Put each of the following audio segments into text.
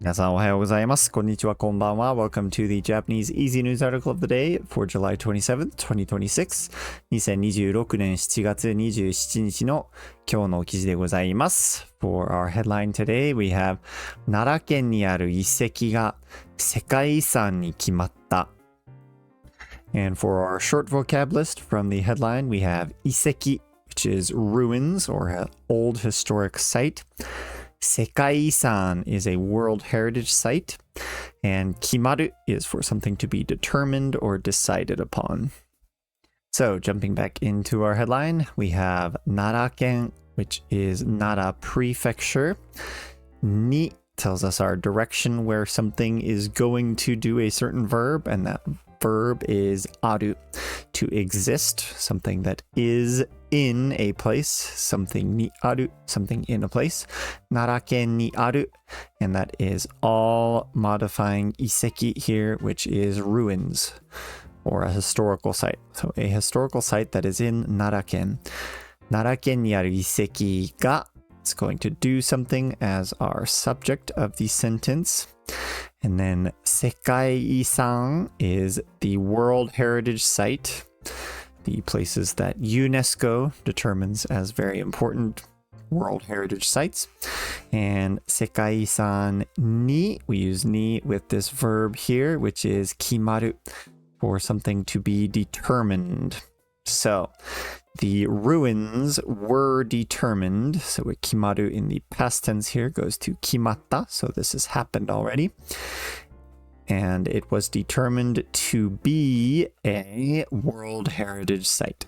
皆さんおはようございます。こんにちは、こんばんは。Welcome to the Japanese Easy News Article of the Day for July 27th, 2026. 2026年7月27日の今日の記事でございます。For our headline today, we have 奈良県にある遺跡が世界遺産に決まった。And for our short vocab list from the headline, we have 遺跡, which is ruins or an old historic site. 世界遺産 is a World Heritage Site, and 決まる is for something to be determined or decided upon. So, jumping back into our headline, we have 奈良県, which is Nara Prefecture. に tells us our direction where something is going to do a certain verb, and that verb is ある, to exist, something that is in a place, something にある, something in a place. 奈良県にある, and that is all modifying 遺跡 here, which is ruins or a historical site. So a historical site that is in 奈良県. 奈良県にある遺跡が it's going to do something as our subject of the sentence. And then 世界遺産 is the World Heritage Site, the places that UNESCO determines as very important World Heritage Sites. And 世界遺産に, we use に with this verb here, which is 決まる, for something to be determined. So the ruins were determined. So 決まる in the past tense here goes to 決まった. So this has happened already. And it was determined to be a World Heritage Site.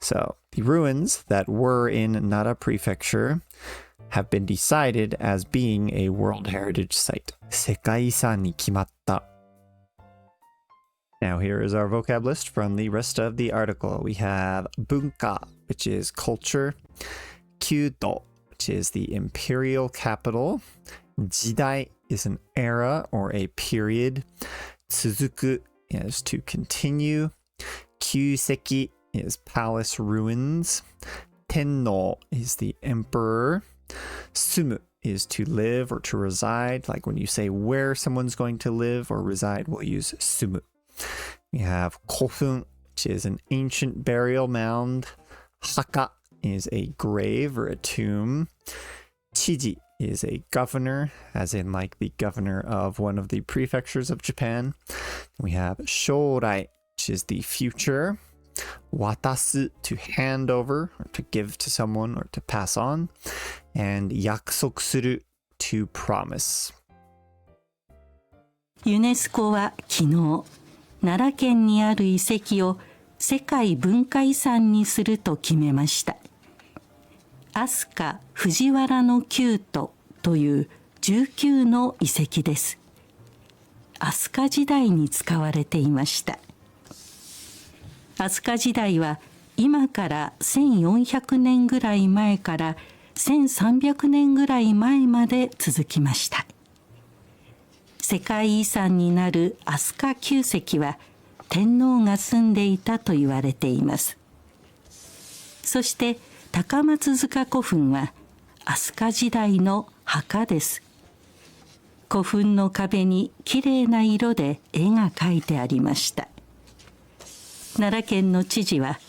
So the ruins that were in Nara Prefecture have been decided as being a World Heritage Site. 世界遺産に決まった. Now here is our vocab list from the rest of the article. We have 文化, which is culture. 宮都, which is the imperial capital. 時代 is an era or a period. 続く is to continue. 旧跡 is palace ruins. 天皇 is the emperor. 住む is to live or to reside. Like when you say where someone's going to live or reside, we'll use 住む. We have 古墳, which is an ancient burial mound. 墓 is a grave or a tomb. 知事 is a governor, as in like the governor of one of the prefectures of Japan. We have 将来, which is the future. 渡す to hand over or to give to someone or to pass on. And 約束する to promise. ユネスコは昨日、奈良県にある遺跡を世界文化遺産にすると決めました。飛鳥藤原の宮都という19の遺跡です。飛鳥時代に使われていました。飛鳥時代は今から1400年ぐらい前から1300年ぐらい前まで続きました。世界遺産になる飛鳥旧跡は天皇が住んでいたと言われています。そして高松塚古墳は飛鳥時代の墓です。古墳の壁にきれいな色で絵が描いてありました。奈良県の知事は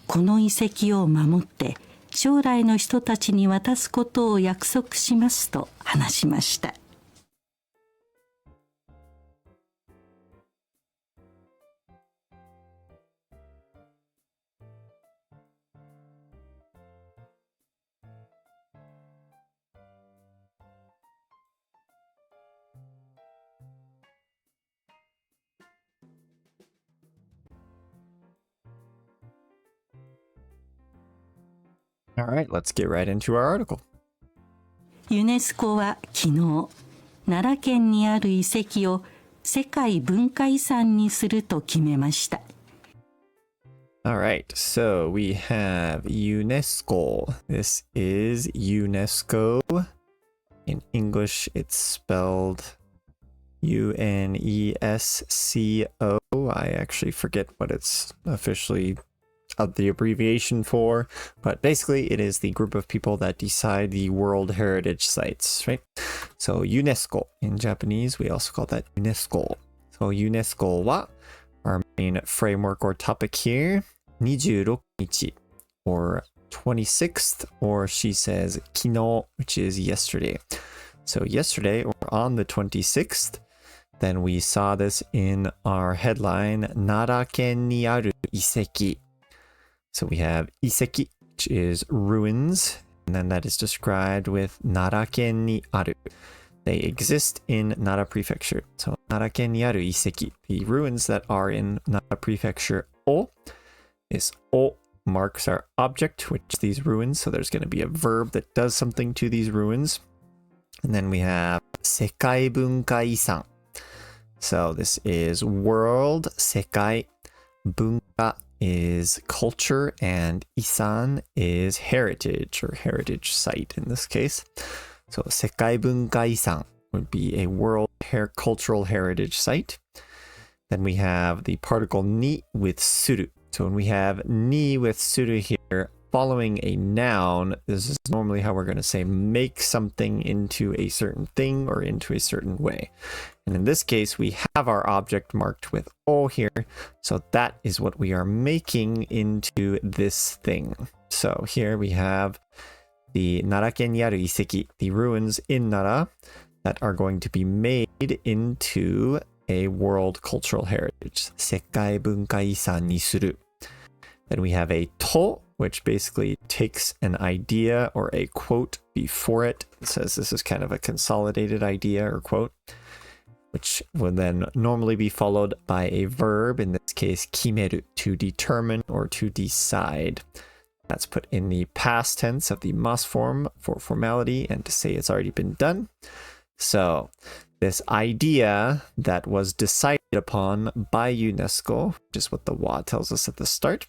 この遺跡を守って将来の人たちに渡すことを約束しますと話しました。All right, let's get right into our article. ユネスコは昨日、奈良県にある遺跡を世界文化遺産にすると決めました。All right, so we have UNESCO. This is UNESCO. In English, it's spelled UNESCO. I actually forget what it's officially of the abbreviation for, but basically it is the group of people that decide the World Heritage Sites, right? So UNESCO in Japanese, we also call that UNESCO. So UNESCO は our main framework or topic here, 26日 or 26th, or she says 昨日, which is yesterday. So yesterday, or on the 26th, then we saw this in our headline, 奈良県にある遺跡. So we have 遺跡, which is ruins, and then that is described with 奈良県にある. They exist in Nara Prefecture. So 奈良県にある遺跡, the ruins that are in Nara Prefecture. O is O marks our object, which is these ruins. So there's going to be a verb that does something to these ruins. And then we have 世界文化遺産. So this is world, 世界, 文化 is culture, and 遺産 is heritage or heritage site in this case. So 世界文化遺産 would be a world cultural heritage site. Then we have the particle ni with suru. So when we have ni with suru here, following a noun, this is normally how we're going to say make something into a certain thing or into a certain way. And in this case, we have our object marked with o here. So that is what we are making into this thing. So here we have the 奈良県にある遺跡, the ruins in Nara that are going to be made into a world cultural heritage. 世界文化遺産にする. Then we have a to, which basically takes an idea or a quote before it. It says this is kind of a consolidated idea or quote, which would then normally be followed by a verb, in this case, 決める, to determine or to decide. That's put in the past tense of the mas form for formality and to say it's already been done. So this idea that was decided upon by UNESCO, which is what the wa tells us at the start.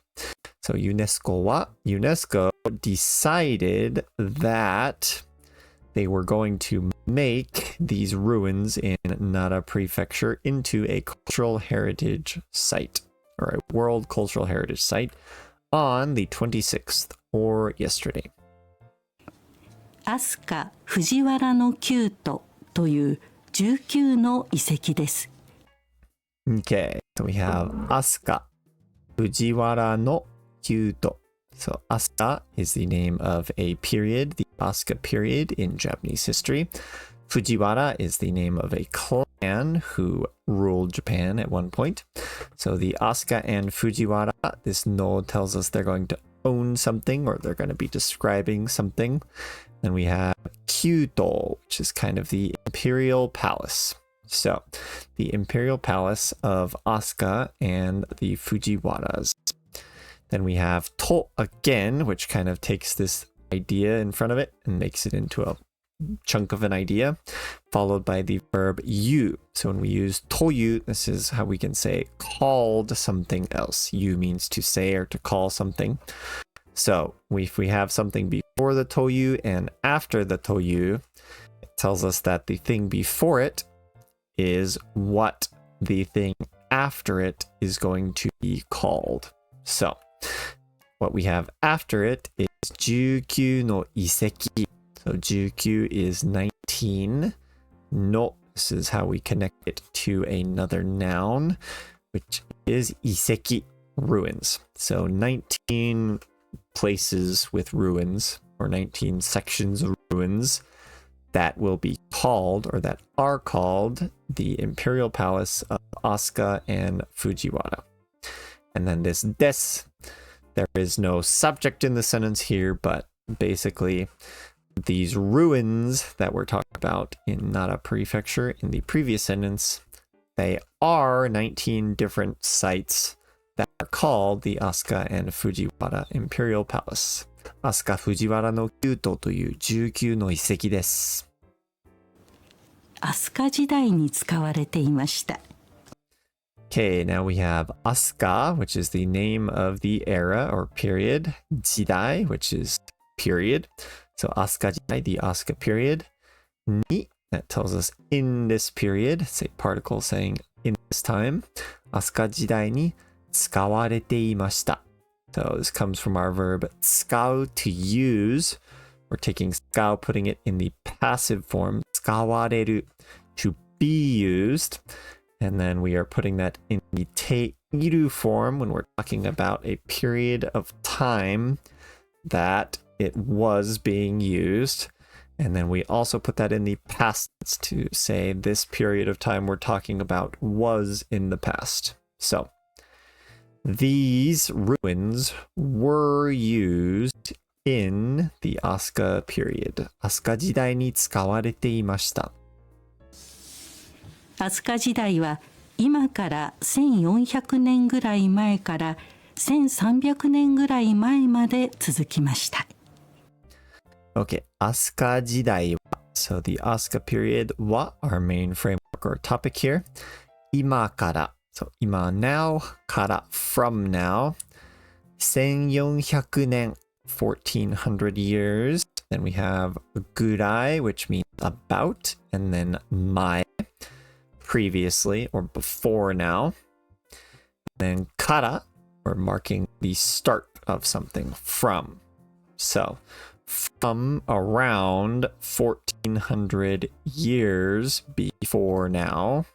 So UNESCO decided that they were going to make these ruins in Nara Prefecture into a cultural heritage site, or a world cultural heritage site, on the 26th, or yesterday. 飛鳥藤原の宮都という19の遺跡です。Okay, so we have Asuka Fujiwara no Kyuto. So Asuka is the name of a period, the Asuka period in Japanese history. Fujiwara is the name of a clan who ruled Japan at one point. So the Asuka and Fujiwara, this no tells us they're going to own something or they're going to be describing something. Then we have Kyuto, which is kind of the imperial palace. So the imperial palace of Asuka and the Fujiwaras. Then we have to again, which kind of takes this idea in front of it and makes it into a chunk of an idea, followed by the verb you. So when we use toyu, this is how we can say called something else. You means to say or to call something. So if we have something before the toyu and after the toyu, it tells us that the thing before it is what the thing after it is going to be called. So what we have after it is 19の遺跡. So 19 is 19. No, this is how we connect it to another noun, which is 遺跡, ruins. So 19 places with ruins, or 19 sections of ruins that will be called, or that are called, the imperial palace of Asuka and Fujiwara. And then this des, there is no subject in the sentence here, but basically these ruins that we're talking about in Nara Prefecture in the previous sentence, they are 19 different sites that are called the Asuka and Fujiwara Imperial Palace. Asuka Fujiwara no Kyuto という19の遺跡です。飛鳥時代に使われていました。Okay, now we have Asuka, which is the name of the era or period. Jidai, which is period. So Asuka Jidai, the Asuka period. Ni, that tells us in this period. It's a particle saying in this time. Asuka Jidai ni 使われていました. So this comes from our verb 使う to use. We're taking 使う, putting it in the passive form. 使われる to be used. And then we are putting that in the ている form when we're talking about a period of time that it was being used. And then we also put that in the past tense to say this period of time we're talking about was in the past. So these ruins were used in the Asuka period. Asuka 時代に使われていました。飛鳥時代は今から1400年ぐらい前から1300年ぐらい前まで続きました。Okay, Asuka 時代は So the Asuka period は our main framework or topic here. 今から So 今 now から from now 1400年 1400 years. Then we have ぐらい which means about and then 前 previously or before now. Then から we're marking the start of something from. So from around 1400 years before now.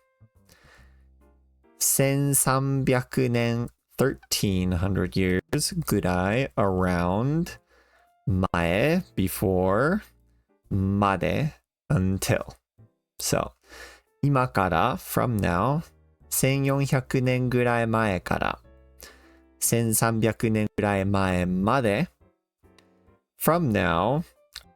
1300年 1300 years ぐらい around 前 before まで until. So 今から from now 1400年ぐらい前から1300年ぐらい前まで from now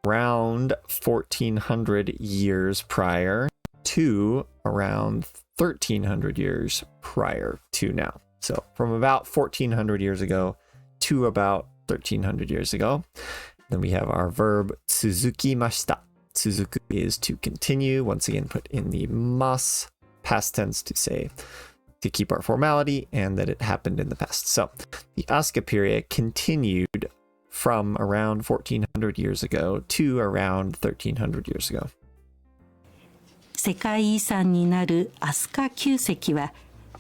around 1400 years prior to around 1300 years prior to now. So from about 1400 years ago to about 1300 years ago. Then we have our verb 続きました。続く is to continue. Once again, put in the mas past tense to say to keep our formality and that it happened in the past. So the Asuka period continued from around 1400 years ago to around 1300 years ago. 世界遺産になる飛鳥旧跡は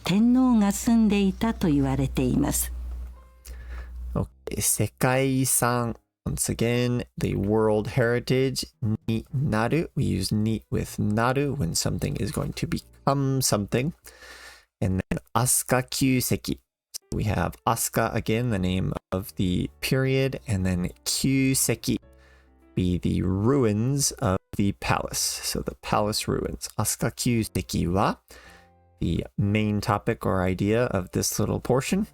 天皇が住んでいたと言われています。Okay, 世界遺産 Once again, the world heritage になる We use に with なる when something is going to become something. And then 飛鳥旧跡 We have Asuka again, the name of the period, and then 旧跡 be the ruins of the palace. So the palace ruins. Asuka 旧跡は the main topic or idea of this little portion.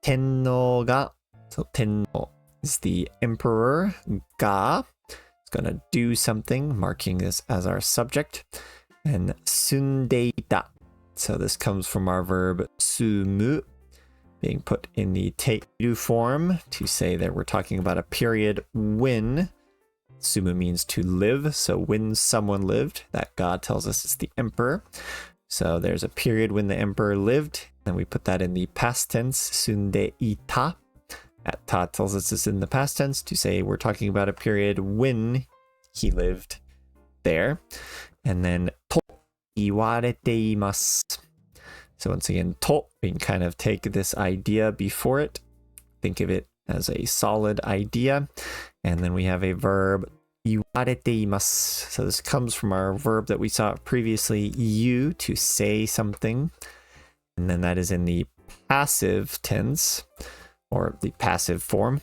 天皇が So 天皇 is the emperor. が is going to do something, marking this as our subject. And 住んでいた So this comes from our verb 住む being put in the ている form to say that we're talking about a period when sumu means to live. So when someone lived, that God tells us it's the emperor. So there's a period when the emperor lived, and we put that in the past tense, 住んでいた. At ta tells us it's in the past tense to say we're talking about a period when he lived there. And then と言われています. So once again, と we can kind of take this idea before it, think of it as a solid idea. And then we have a verb 言われています. So this comes from our verb that we saw previously, 言う to say something. And then that is in the passive tense or the passive form.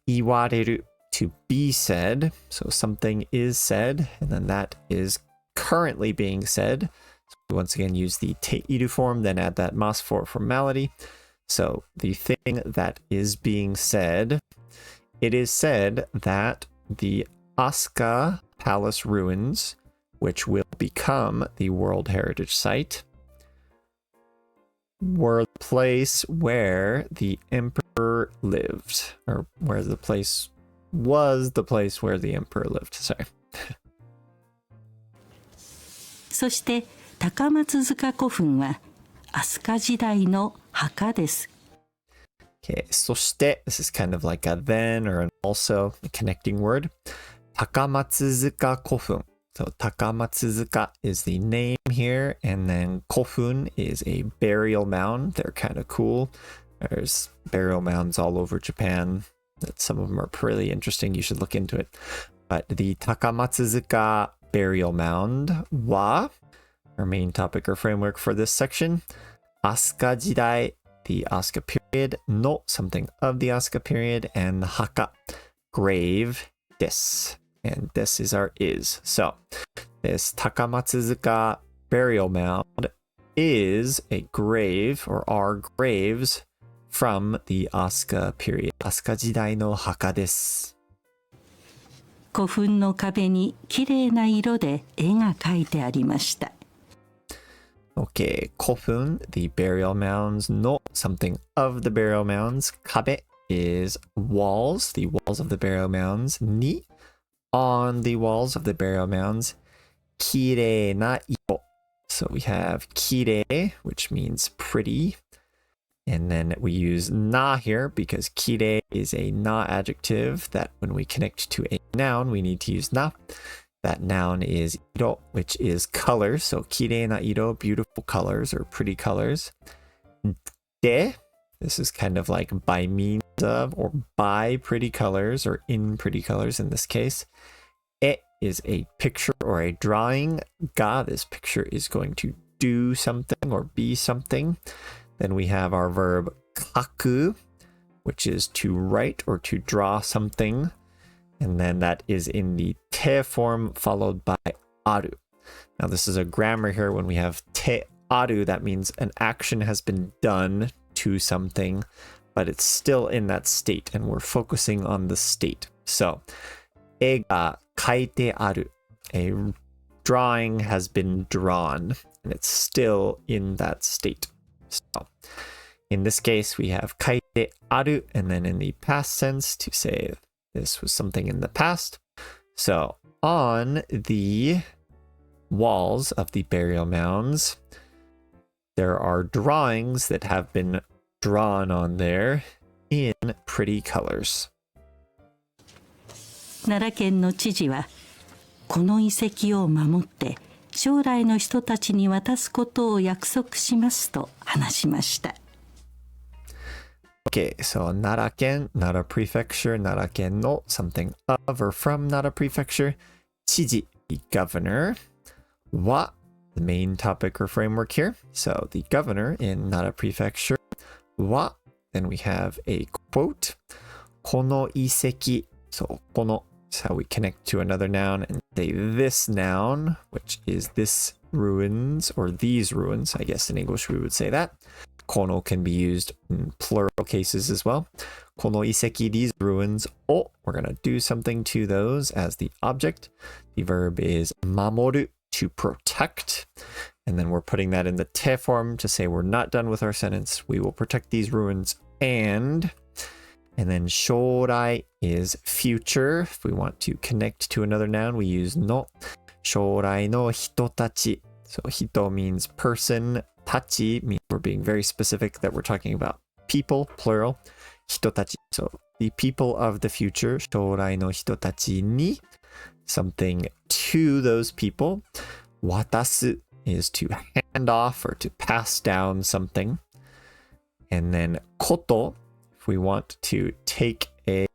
言われる to be said. So something is said, and then that is currently being said. So we once again use the ている form, then add that mas for formality. So the thing that is being said, it is said that the Asuka Palace ruins, which will become the World Heritage Site, were the place where the emperor lived, or where the place was the place where the emperor lived. Sorry. そして高松塚古墳は飛鳥時代の墓です。Okay, そして this is kind of like a then or an also a connecting word. 高松塚古墳. So 高松塚 is the name here, and then 古墳 is a burial mound. They're kind of cool. There's burial mounds all over Japan. Some of them are pretty interesting. You should look into it. But the Takamatsuzuka burial mound wa, our main topic or framework for this section, Asuka Jidai, the Asuka period, no, something of the Asuka period, and haka, grave, desu. And this is our is. So this Takamatsuzuka burial mound is a grave, or are graves, from the Asuka period. Asuka Jidai no haka desu. 古墳の壁にきれいな色で絵が描いてありました。Okay, 古墳, the burial mounds, no, something of the burial mounds. Kabe is walls, the walls of the burial mounds. Ni, on the walls of the burial mounds. Kirei na iro. So we have kirei, which means pretty. And then we use na here because kirei is a na adjective that when we connect to a noun, we need to use na. That noun is iro, which is color. So kirei na iro, beautiful colors or pretty colors. De, this is kind of like by means of or by pretty colors or in pretty colors in this case. E is a picture or a drawing. Ga, this picture is going to do something or be something. Then we have our verb kaku, which is to write or to draw something. And then that is in the te form followed by aru. Now this is a grammar here. When we have te aru, that means an action has been done to something, but it's still in that state and we're focusing on the state. So, e ga kaite aru. A drawing has been drawn and it's still in that state. So, in this case, we have kaite aru, and then in the past sense to say this was something in the past. So, on the walls of the burial mounds, there are drawings that have been drawn on there in pretty colors. 奈良県の知事は、この遺跡を守って将来の人たちに渡すことを約束しますと話しました。Okay, so Nara-ken, Nara Prefecture, Nara-ken no something of or from Nara Prefecture, Chiji, the governor, wa, the main topic or framework here. So the governor in Nara Prefecture, wa, then we have a quote, kono iseki, so kono is how we connect to another noun and say this noun, which is this ruins or these ruins, I guess in English we would say that. Kono can be used in plural cases as well. Kono iseki, these ruins. O, we're going to do something to those as the object. The verb is mamoru, to protect. And then we're putting that in the te form to say we're not done with our sentence. We will protect these ruins and then shorai is future. If we want to connect to another noun, we use no. Shorai no hitotachi. So hito means person. Tachi means we're being very specific that we're talking about people, plural. Hitotachi. So the people of the future. Shorai no hitotachi ni. Something to those people. Watasu is to hand off or to pass down something. And then koto, if we want to take a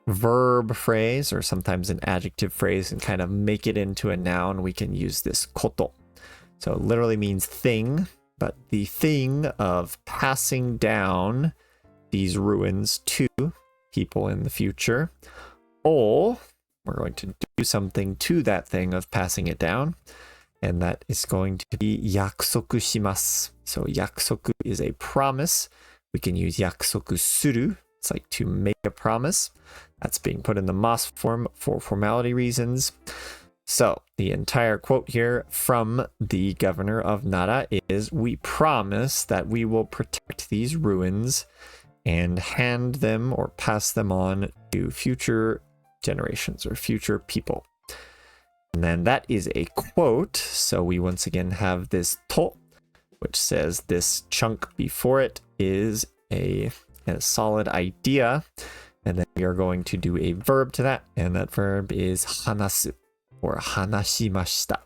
verb phrase or sometimes an adjective phrase and kind of make it into a noun, we can use this koto. So it literally means thing, but the thing of passing down these ruins to people in the future. Or we're going to do something to that thing of passing it down. And that is going to be yakusoku shimasu. So yakusoku is a promise. We can use yakusoku suru. It's like to make a promise. That's being put in the mas form for formality reasons. So the entire quote here from the governor of Nara is, we promise that we will protect these ruins and hand them or pass them on to future generations or future people. And then that is a quote. So we once again have this to, which says this chunk before it is a solid idea. And then we are going to do a verb to that. And that verb is hanasu or hanashimashita,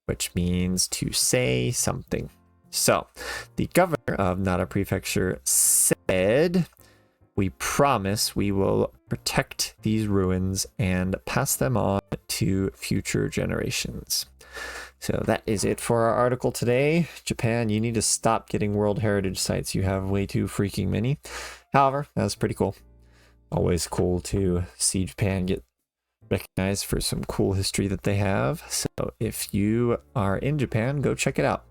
which means to say something. So, the governor of Nara Prefecture said, "We promise we will protect these ruins and pass them on to future generations." So that is it for our article today. Japan, you need to stop getting World Heritage sites. You have way too freaking many. However, that's pretty cool. Always cool to see Japan get recognized for some cool history that they have. So if you are in Japan, go check it out.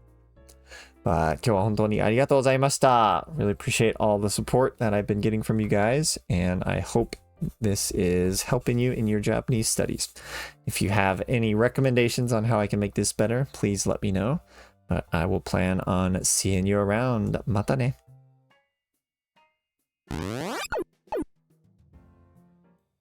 But 今日は本当にありがとうございました. Really appreciate all the support that I've been getting from you guys, and I hope this is helping you in your Japanese studies. If you have any recommendations on how I can make this better, please let me know. But I will plan on seeing you around. またね.